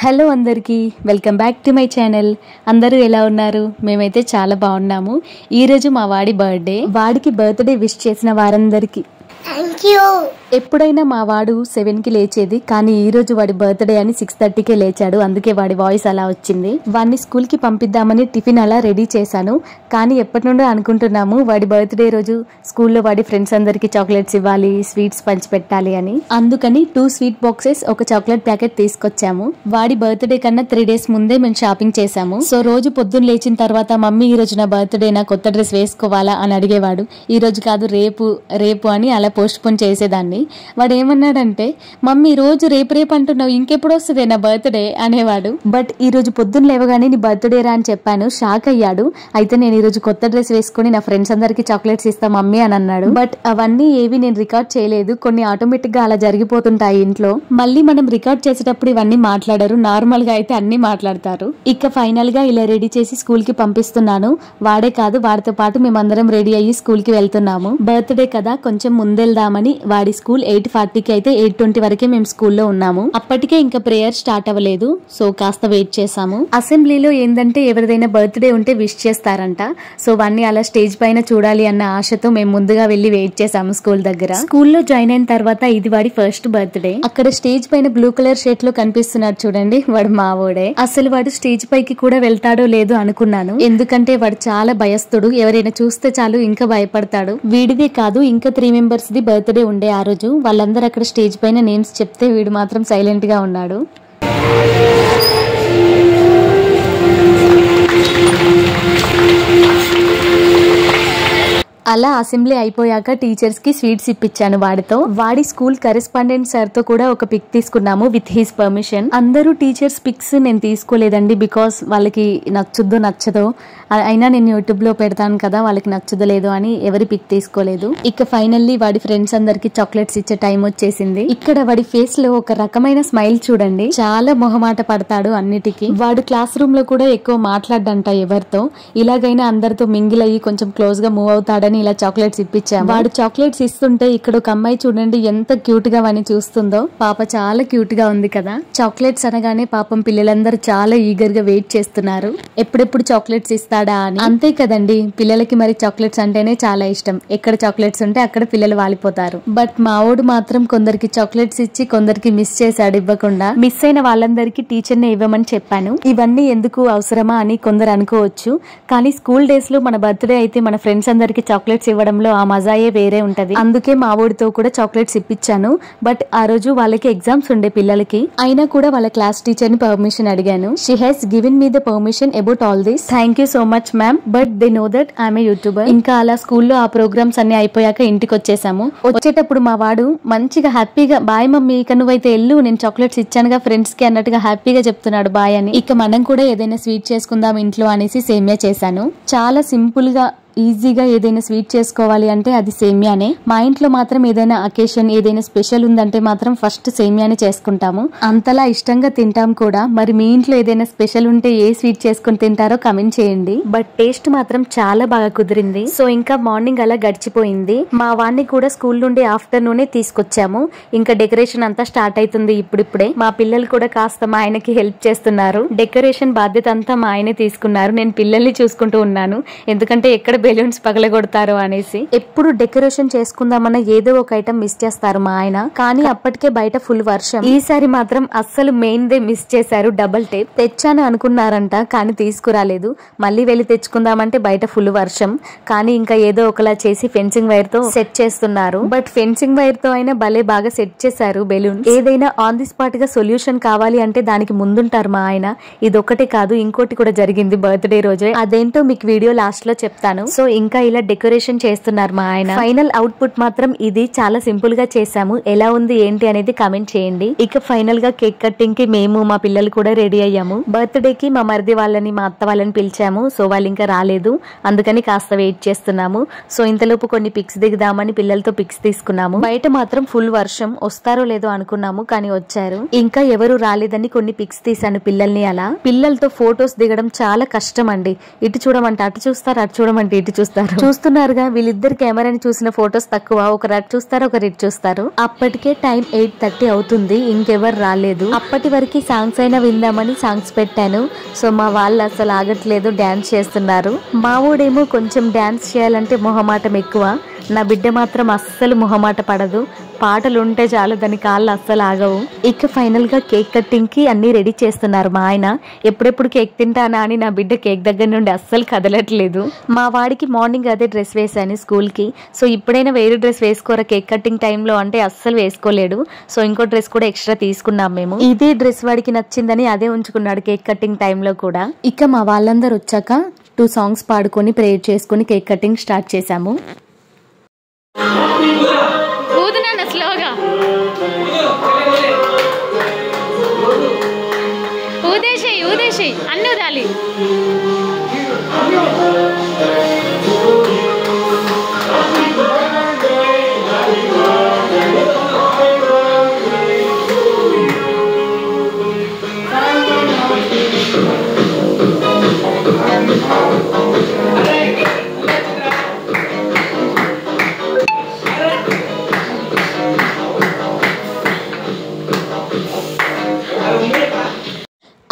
Hello అందరికీ welcome back to my channel. అందరూ ఎలా ఉన్నారు? మేమైతే చాలా బాగున్నాము. ఈరోజు మా వాడి బర్త్డే. వాడికి బర్త్డే విష్ చేసిన వారందరికీ థ్యాంక్ యూ. ఎప్పుడైనా మా వాడు 7కి లేచేది, కానీ ఈ రోజు వాడి బర్త్డే అని 6:30కే లేచాడు. అందుకే వాడి వాయిస్ అలా వచ్చింది. వాడిని స్కూల్కి పంపిద్దామని టిఫిన్ అలా రెడీ చేశాను. కానీ ఎప్పటి నుండో అనుకుంటున్నాము వాడి బర్త్డే రోజు స్కూల్లో వాడి ఫ్రెండ్స్ అందరికి చాక్లెట్స్ ఇవ్వాలి, స్వీట్స్ పంచిపెట్టాలి అని. అందుకని 2 స్వీట్ బాక్సెస్, ఒక చాక్లెట్ ప్యాకెట్ తీసుకొచ్చాము. వాడి బర్త్డే కన్నా 3 days ముందే మేము షాపింగ్ చేశాము. సో రోజు పొద్దున్న లేచిన తర్వాత మమ్మీ ఈ రోజు నా బర్త్డేనా, కొత్త డ్రెస్ వేసుకోవాలా అని అడిగేవాడు. ఈ రోజు కాదు రేపు అని అలా పోస్ట్ పోన్ చేసేదాన్ని. వాడు ఏమన్నాడంటే, మమ్మీ రోజు రేపు అంటున్నావు, ఇంకెప్పుడు వస్తుంది నా బర్త్డే అనేవాడు. బట్ ఈ రోజు పొద్దున్న లేవగానే నీ బర్త్డే రా అని చెప్పాను. షాక్ అయ్యాడు. అయితే నేను ఈ రోజు కొత్త డ్రెస్ వేసుకుని నా ఫ్రెండ్స్ అందరికి చాక్లెట్స్ ఇస్తా మమ్మీ అని అన్నాడు. బట్ అవన్నీ ఏవి నేను రికార్డ్ చేయలేదు. కొన్ని ఆటోమేటిక్ గా అలా జరిగిపోతుంటాయి ఇంట్లో. మళ్ళీ మనం రికార్డ్ చేసేటప్పుడు ఇవన్నీ మాట్లాడరు, నార్మల్ గా అయితే అన్ని మాట్లాడతారు. ఇక ఫైనల్ గా ఇలా రెడీ చేసి స్కూల్ కి పంపిస్తున్నాను. వాడే కాదు, వాడితో పాటు మేమందరం రెడీ అయ్యి స్కూల్ కి వెళ్తున్నాము. బర్త్డే కదా, కొంచెం ముందెళ్దామని. వాడి స్కూల్ 8:40కి అయితే 8:20 వరకే మేము స్కూల్లో ఉన్నాము. అప్పటికే ఇంకా ప్రేయర్ స్టార్ట్ అవ్వలేదు. సో కాస్త వెయిట్ చేసాము. అసెంబ్లీలో ఏంటంటే ఎవరిదైనా బర్త్డే ఉంటే విష్ చేస్తారంట. సో వాన్ని అలా స్టేజ్ పైన చూడాలి అన్న ఆశతో మేము ముందుగా వెళ్లి వెయిట్ చేసాము స్కూల్ దగ్గర. స్కూల్లో జాయిన్ అయిన తర్వాత ఇది వాడి ఫస్ట్ బర్త్డే. అక్కడ స్టేజ్ పైన బ్లూ కలర్ షర్ట్ లో కనిపిస్తున్నాడు చూడండి, వాడు మావోడే. అసలు వాడు స్టేజ్ పైకి కూడా వెళ్తాడో లేదో అనుకున్నాను. ఎందుకంటే వాడు చాలా భయస్తుడు. ఎవరైనా చూస్తే చాలు ఇంకా భయపడతాడు. వీడిదే కాదు, ఇంకా 3 members ది బర్త్డే ఉండే ఆ రోజు. వాళ్ళందరూ అక్కడ స్టేజ్ పైన నేమ్స్ చెప్తే వీడు మాత్రం సైలెంట్ గా ఉన్నాడు. అలా అసెంబ్లీ అయిపోయాక టీచర్స్ కి స్వీట్స్ ఇప్పించాను వాడితో. వాడి స్కూల్ కరెస్పాండెంట్ సార్ తో కూడా ఒక పిక్ తీసుకున్నాము విత్ హిస్ పర్మిషన్. అందరూ టీచర్స్ పిక్స్ నేను తీసుకోలేదండి, బికాస్ వాళ్ళకి నచ్చదో అయినా నేను యూట్యూబ్ లో పెడతాను కదా, వాళ్ళకి నచ్చదో లేదో అని ఎవరి పిక్ తీసుకోలేదు. ఇక ఫైనల్లీ వాడి ఫ్రెండ్స్ అందరికి చాక్లెట్స్ ఇచ్చే టైం వచ్చేసింది. ఇక్కడ వాడి ఫేస్ లో ఒక రకమైన స్మైల్ చూడండి, చాలా మొహమాట పడతాడు అన్నిటికీ. వాడు క్లాస్ రూమ్ లో కూడా ఎక్కువ మాట్లాడంట ఎవరితో. ఇలాగైనా అందరితో మింగిల్ అయ్యి కొంచెం క్లోజ్ గా మూవ్ అవుతాడని ఇలా చాక్లెట్స్ ఇప్పించాము. వాడు చాక్లెట్స్ ఇస్తుంటే ఇక్కడ ఒక అమ్మాయి చూడండి ఎంత క్యూట్ గా వాని చూస్తుందో. పాప చాలా క్యూట్ గా ఉంది కదా. చాక్లెట్స్ అనగానే పాపం పిల్లలందరూ చాలా ఈగర్ గా వెయిట్ చేస్తున్నారు, ఎప్పుడెప్పుడు చాక్లెట్స్ ఇస్తాడా అని. అంతే కదండి, పిల్లలకి మరి చాక్లెట్స్ అంటేనే చాలా ఇష్టం. ఎక్కడ చాక్లెట్స్ ఉంటే అక్కడ పిల్లలు వాలిపోతారు. బట్ మావోడు మాత్రం కొందరికి చాక్లెట్స్ ఇచ్చి కొందరికి మిస్ చేశాడు ఇవ్వకుండా. మిస్ అయిన వాళ్ళందరికీ టీచర్ నే ఇవ్వమని చెప్పాను. ఇవన్నీ ఎందుకు అవసరమా అని కొందరు అనుకోవచ్చు, కానీ స్కూల్ డేస్ లో మన బర్త్డే అయితే మన ఫ్రెండ్స్ అందరికి చాక్లెట్స్ ఇవ్వడంలో ఆ మజాయే వేరే ఉంటది. అందుకే మా ఊడితో కూడా చాక్లెట్స్ ఇప్పించాను. బట్ ఆ రోజు వాళ్ళకి ఎగ్జామ్స్ ఉండే పిల్లలకి. అయినా కూడా వాళ్ళ క్లాస్ టీచర్ ని పర్మిషన్ అడిగాను. She has given me the permission about all this. Thank you so much ma'am, but they know that I'm a YouTuber. ఇంకా అలా స్కూల్లో ఆ ప్రోగ్రామ్స్ అన్ని అయిపోయాక ఇంటికి వచ్చేసాము. వచ్చేటప్పుడు మా వాడు మంచిగా హ్యాపీగా బాయ్ మమ్మీ, ఇక నువ్వైతే ఎల్లు, నేను చాక్లెట్స్ ఇచ్చానుగా ఫ్రెండ్స్ కి అన్నట్టుగా హ్యాపీగా చెప్తున్నాడు బాయ్ అని. ఇక మనం కూడా ఏదైనా స్వీట్ చేసుకుందాం ఇంట్లో అనేసి సేమియా చేశాను. చాలా సింపుల్ గా ఈజీగా ఏదైనా స్వీట్ చేసుకోవాలి అంటే అది సేమియానే. మా ఇంట్లో మాత్రం ఏదైనా అకేషన్, ఏదైనా స్పెషల్ ఉందంటే మాత్రం ఫస్ట్ సేమియానే చేసుకుంటాము. అంతలా ఇష్టంగా తింటాం కూడా. మరి మీ ఇంట్లో ఏదైనా స్పెషల్ ఉంటే ఏ స్వీట్ చేసుకుని తింటారో కమెంట్ చేయండి. బట్ టేస్ట్ మాత్రం చాలా బాగా కుదిరింది. సో ఇంకా మార్నింగ్ అలా గడిచిపోయింది. మా వాడిని కూడా స్కూల్ నుండి ఆఫ్టర్నూనే తీసుకొచ్చాము. ఇంకా డెకరేషన్ అంతా స్టార్ట్ అవుతుంది ఇప్పుడిప్పుడే. మా పిల్లలు కూడా కాస్త మా ఆయనకి హెల్ప్ చేస్తున్నారు. డెకరేషన్ బాధ్యత అంతా మా ఆయనే తీసుకున్నారు. నేను పిల్లల్ని చూసుకుంటూ ఉన్నాను, ఎందుకంటే ఎక్కడ బెలూన్స్ పగలగొడతారు అనేసి. ఎప్పుడు డెకరేషన్ చేసుకుందామన్న ఏదో ఒక ఐటమ్ మిస్ చేస్తారు మా ఆయన. కానీ అప్పటికే బయట ఫుల్ వర్షం. ఈసారి మాత్రం అస్సలు మెయిన్ దే మిస్ చేశారు. డబల్ టేప్ తెచ్చాను అనుకున్నారంట, కానీ తీసుకురాలేదు. మళ్ళీ వెళ్ళి తెచ్చుకుందామంటే బయట ఫుల్ వర్షం. కానీ ఇంకా ఏదో ఒకలా చేసి ఫెన్సింగ్ వైర్ తో సెట్ చేస్తున్నారు. బట్ ఫెన్సింగ్ వైర్ తో అయినా భలే బాగా సెట్ చేశారు బెలూన్. ఏదైనా ఆన్ ది స్పాట్ గా సొల్యూషన్ కావాలి అంటే దానికి ముందుంటారు మా ఆయన. ఇదొకటే కాదు, ఇంకోటి కూడా జరిగింది బర్త్డే రోజే. అదేంటో మీకు వీడియో లాస్ట్ లో చెప్తాను. సో ఇంకా ఇలా డెకరేషన్ చేస్తున్నారు మా ఆయన. ఫైనల్ అవుట్పుట్ మాత్రం ఇది. చాలా సింపుల్ గా చేసాము. ఎలా ఉంది ఏంటి అనేది కామెంట్ చేయండి. ఇక ఫైనల్ గా కేక్ కట్టింగ్ కి మేము మా పిల్లలు కూడా రెడీ అయ్యాము. బర్త్డే కి మా మరిది వాళ్ళని మా అత్త వాళ్ళని పిలిచాము. సో వాళ్ళు ఇంకా రాలేదు, అందుకని కాస్త వెయిట్ చేస్తున్నాము. సో ఇంతలోపు కొన్ని పిక్స్ దిగుదామని పిల్లలతో పిక్స్ తీసుకున్నాము. బయట మాత్రం ఫుల్ వర్షం, వస్తారో లేదో అనుకున్నాము కానీ వచ్చారు. ఇంకా ఎవరు రాలేదని కొన్ని పిక్స్ తీసాను పిల్లల్ని. అలా పిల్లలతో ఫొటోస్ దిగడం చాలా కష్టం అండి. ఇటు చూడమంటే అటు చూస్తారు, అటు చూడమంటే ఇటు చూస్తారు. చూస్తున్నారుగా వీళ్ళిద్దరు కెమెరాని చూసిన ఫొటోస్ తక్కువ, ఒకరు అటు చూస్తారు ఒకరు ఇటు చూస్తారు. అప్పటికే టైం 8:30 అవుతుంది, ఇంకెవరు రాలేదు. అప్పటి వరకు సాంగ్స్ అయినా విందామని సాంగ్స్ పెట్టాను. సో మా వాళ్ళు అసలు ఆగట్లేదు, డాన్స్ చేస్తున్నారు. మా ఊడేమో కొంచెం డాన్స్ చేయాలంటే మొహమాటం ఎక్కువ, నా బిడ్డ మాత్రం అస్సలు మొహమాట పడదు. పాటలు ఉంటే చాలు దాని కాళ్ళు అస్సలు ఆగవు. ఇక ఫైనల్ గా కేక్ కట్టింగ్ కి అన్ని రెడీ చేస్తున్నారు మా ఆయన. ఎప్పుడెప్పుడు కేక్ తింటానా అని నా బిడ్డ కేక్ దగ్గర నుండి అస్సలు కదలట్లేదు. మా వాడికి మార్నింగ్ అదే డ్రెస్ వేసాను స్కూల్ కి. సో ఇప్పుడైనా వేరే డ్రెస్ వేసుకోరా కేక్ కట్టింగ్ టైంలో అంటే అస్సలు వేసుకోలేడు. సో ఇంకో డ్రెస్ కూడా ఎక్స్ట్రా తీసుకున్నాం మేము. ఇదే డ్రెస్ వాడికి నచ్చిందని అదే ఉంచుకున్నాడు కేక్ కట్టింగ్ టైంలో కూడా. ఇక మా వాళ్ళందరూ వచ్చాక 2 సాంగ్స్ పాడుకొని ప్రేయర్ చేసుకుని కేక్ కటింగ్ స్టార్ట్ చేశాము. స్లోగా ఊదేసేయి అన్ని ఊదాలి.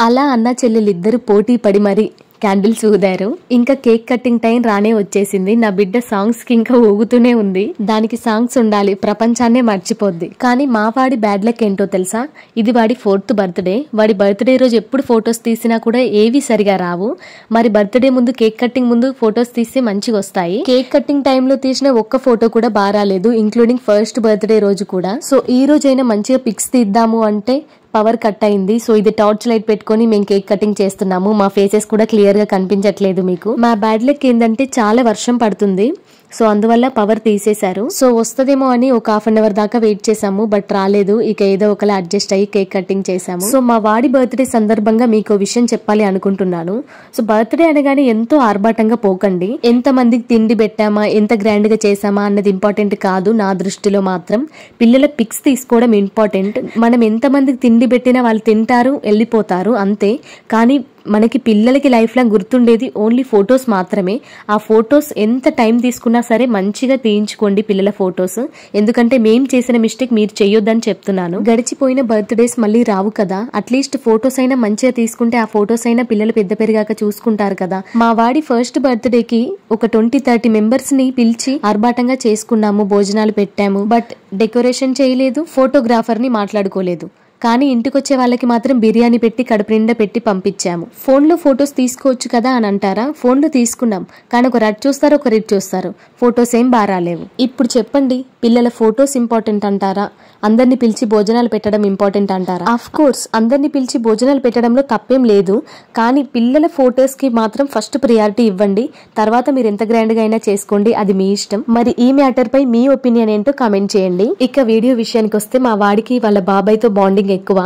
అలా అన్న చెల్లెలిద్దరు పోటీ పడి మరి క్యాండిల్స్ ఊదారు. ఇంకా కేక్ కటింగ్ టైం రానే వచ్చేసింది. నా బిడ్డ సాంగ్స్ కి ఇంకా ఊగుతూనే ఉంది. దానికి సాంగ్స్ ఉండాలి, ప్రపంచాన్నే మర్చిపోద్ది. కానీ మా వాడి బ్యాడ్ లక్ ఏంటో తెలుసా, ఇది వాడి 4th బర్త్డే. వాడి బర్త్డే రోజు ఎప్పుడు ఫొటోస్ తీసినా కూడా ఏవి సరిగా రావు. మరి బర్త్డే ముందు కేక్ కటింగ్ ముందు ఫొటోస్ తీస్తే మంచిగా వస్తాయి. కేక్ కటింగ్ టైంలో తీసిన ఒక్క ఫోటో కూడా బాగా రాలేదు, ఇంక్లూడింగ్ 1st బర్త్డే రోజు కూడా. సో ఈ రోజైనా మంచిగా పిక్స్ తీద్దాము అంటే పవర్ కట్ అయింది. సో ఇది టార్చ్ లైట్ పెట్టుకొని మేము కేక్ కటింగ్ చేస్తున్నాము. మా ఫేసెస్ కూడా క్లియర్ గా కనిపించట్లేదు మీకు. మా బ్యాడ్ లక్ ఏంటంటే చాలా వర్షం పడుతుంది, సో అందువల్ల పవర్ తీసేశారు. సో వస్తదేమో అని ఒక 1/2 అవర్ దాకా వెయిట్ చేసాము, బట్ రాలేదు. ఇక ఏదో ఒకలా అడ్జస్ట్ అయ్యి కేక్ కటింగ్ చేసాము. సో మా వాడి బర్త్డే సందర్భంగా మీకు విషయం చెప్పాలి అనుకుంటున్నాను. సో బర్త్డే అనగానే ఎంతో ఆర్భాటంగా పోకండి. ఎంత మందికి తిండి పెట్టామా, ఎంత గ్రాండ్ గా చేసామా అన్నది ఇంపార్టెంట్ కాదు. నా దృష్టిలో మాత్రం పిల్లల పిక్స్ తీసుకోవడం ఇంపార్టెంట్. మనం ఎంత మందికి తిండి పెట్టినా వాళ్ళు తింటారు, వెళ్ళిపోతారు అంతే. కానీ మనకి పిల్లలకి లైఫ్ లాంగ్ గుర్తుండేది ఓన్లీ ఫొటోస్ మాత్రమే. ఆ ఫొటోస్ ఎంత టైం తీసుకున్నా సరే మంచిగా తీయించుకోండి పిల్లల ఫొటోస్. ఎందుకంటే మేం చేసిన మిస్టేక్ మీరు చెయ్యొద్దని చెప్తున్నాను. గడిచిపోయిన బర్త్డేస్ మళ్ళీ రావు కదా, అట్లీస్ట్ ఫొటోస్ అయినా మంచిగా తీసుకుంటే ఆ ఫొటోస్ అయినా పిల్లలు పెద్ద పెరిగాక చూసుకుంటారు కదా. మా వాడి 1st బర్త్డేకి ఒక 20-30 మెంబర్స్ ని పిలిచి ఆర్భాటంగా చేసుకున్నాము, భోజనాలు పెట్టాము. బట్ డెకరేషన్ చేయలేదు, ఫోటోగ్రాఫర్ ని మాట్లాడుకోలేదు. కానీ ఇంటికొచ్చే వాళ్ళకి మాత్రం బిర్యానీ పెట్టి కడుపు నిండా పెట్టి పంపించాము. ఫోన్లో ఫొటోస్ తీసుకోవచ్చు కదా అని అంటారా, ఫోన్లో తీసుకున్నాం. కానీ ఒకరు అటు చూస్తారు ఒకరు ఇటు చూస్తారు, ఫొటోస్ ఏం బారాలేవు. ఇప్పుడు చెప్పండి, పిల్లల ఫొటోస్ ఇంపార్టెంట్ అంటారా, అందరినీ పిలిచి భోజనాలు పెట్టడం ఇంపార్టెంట్ అంటారా? ఆఫ్ కోర్స్ అందరినీ పిలిచి భోజనాలు పెట్టడంలో తప్పేం లేదు. కానీ పిల్లల ఫొటోస్ కి మాత్రం ఫస్ట్ ప్రియారిటీ ఇవ్వండి. తర్వాత మీరు ఎంత గ్రాండ్ గా అయినా చేసుకోండి, అది మీ ఇష్టం. మరి ఈ మ్యాటర్ పై మీ ఒపీనియన్ ఏంటో కామెంట్ చేయండి. ఇక వీడియో విషయానికి వస్తే మా వాడికి వాళ్ళ బాబాయ్ తో బాండింగ్ ఎక్కువ.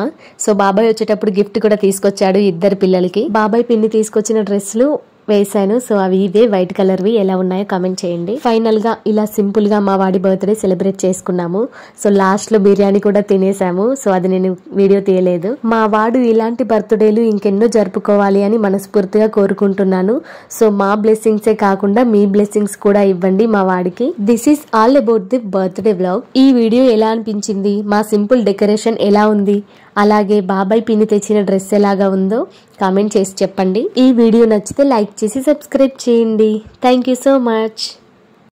సో బాబాయ్ వచ్చేటప్పుడు గిఫ్ట్ కూడా తీసుకొచ్చాడు 2 పిల్లలకి. బాబాయ్ పిన్ని తీసుకొచ్చిన డ్రెస్లు వేసాను. సో అవి ఇవే వైట్ కలర్ వి, ఎలా ఉన్నాయో కామెంట్ చేయండి. ఫైనల్ గా ఇలా సింపుల్ గా మా వాడి బర్త్డే సెలబ్రేట్ చేసుకున్నాము. సో లాస్ట్ లో బిర్యానీ కూడా తినేసాము. సో అది నేను వీడియో తీయలేదు. మా వాడు ఇలాంటి బర్త్డేలు ఇంకెన్నో జరుపుకోవాలి అని మనస్ఫూర్తిగా కోరుకుంటున్నాను. సో మా బ్లెస్సింగ్సే కాకుండా మీ బ్లెస్సింగ్స్ కూడా ఇవ్వండి మా వాడికి. This is all about the birthday vlog. ఈ వీడియో ఎలా అనిపించింది, మా సింపుల్ డెకరేషన్ ఎలా ఉంది, అలాగే బాబాయ్ పిన్ని తెచ్చిన డ్రెస్ ఎలాగా ఉందో కామెంట్ చేసి చెప్పండి. ఈ వీడియో నచ్చితే లైక్ చేసి సబ్స్క్రైబ్ చేయండి. Thank you so much.